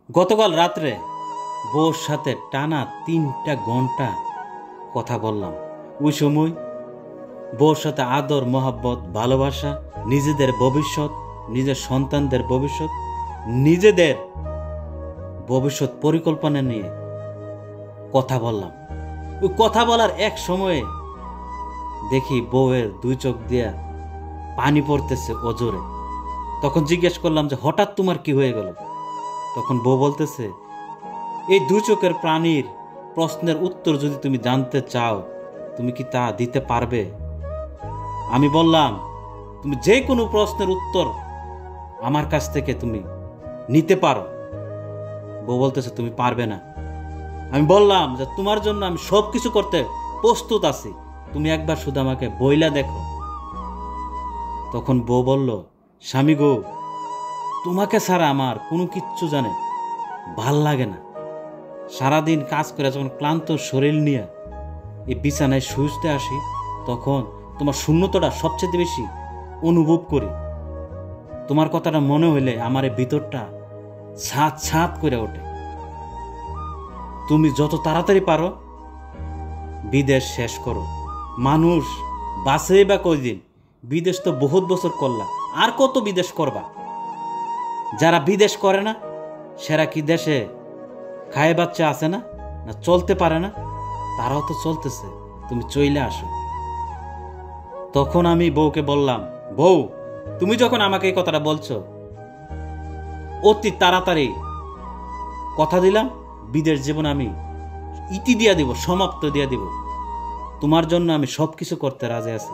গতকাল রাত্রে বউর সাথে টানা 3টা ঘন্টা কথা বললাম। ওই সময় বউর সাথে আদর, মহাব্বত, ভালোবাসা, নিজেদের ভবিষ্যৎ, নিজের সন্তানদের ভবিষ্যৎ, নিজেদের ভবিষ্যৎ পরিকল্পনা নিয়ে কথা বললাম। ওই কথা বলার এক সময়ে দেখি বউয়ের 2 চোখ দিয়া পানি পড়তেছে অজোরে। তখন জিজ্ঞেস করলাম যে হঠাৎ তোমার কি হয়ে গেল? তখন বউ বলতেছে, এই 2 চোখের প্রাণীর প্রশ্নের উত্তর যদি তুমি জানতে চাও, তুমি কি তা দিতে পারবে? আমি বললাম, তুমি যে কোনো প্রশ্নের উত্তর আমার কাছ থেকে তুমি নিতে পারো। বউ বলতেছে, তুমি পারবে না। আমি বললাম যে তোমার জন্য আমি সব কিছু করতে প্রস্তুত আছি, তুমি একবার শুধু আমাকে বইলা দেখো। তখন বউ বলল, স্বামী গো, তোমাকে ছাড়া আমার কোনো কিচ্ছু জানে ভাল লাগে না। সারাদিন কাজ করে যখন ক্লান্ত শরীর নিয়ে এই বিছানায় শুতে আসি, তখন তোমার শূন্যতাটা সবচেয়ে বেশি অনুভব করি। তোমার কথাটা মনে হইলে আমার এই ভিতরটা ছাদ ছাদ করে ওঠে। তুমি যত তাড়াতাড়ি পারো বিদেশ শেষ করো। মানুষ বাঁচে বা কয়দিন? বিদেশ তো বহুত বছর করলা, আর কত বিদেশ করবা? যারা বিদেশ করে না সেরা কি দেশে খায় বাচ্চা আছে না, না চলতে পারে না? তারাও তো চলতেছে, তুমি চইলে আসো। তখন আমি বউকে বললাম, বউ, তুমি যখন আমাকে এই কথাটা বলছো, অতি তাড়াতাড়ি কথা দিলাম বিদেশ জীবন আমি ইতি দিয়া দিব, সমাপ্ত দিয়া দিব। তোমার জন্য আমি সবকিছু করতে রাজি আছি,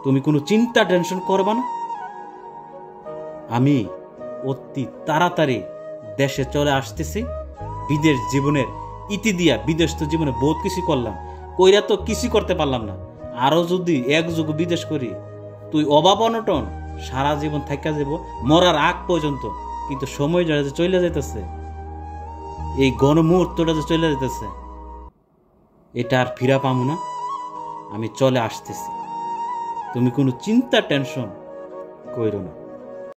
তুমি কোনো চিন্তা টেনশন করবা না। আমি অতি তাড়াতাড়ি দেশে চলে আসতেছি। বিদেশ জীবনের ইতি দিয়া, বিদেশ তো জীবনে বহুত কিছু করলাম, কইরা তো কিছু করতে পারলাম না। আরো যদি এক যুগ বিদেশ করি, তুই অভাব অনটন সারা জীবন থাকা যাব, মরার আগ পর্যন্ত। কিন্তু সময় যারা যে চলে যাইতেছে, এই গণমুহূর্তটা যে চলে যাইতেছে, এটা আর ফিরা পামু না। আমি চলে আসতেছি, তুমি কোনো চিন্তা টেনশন কইরো না।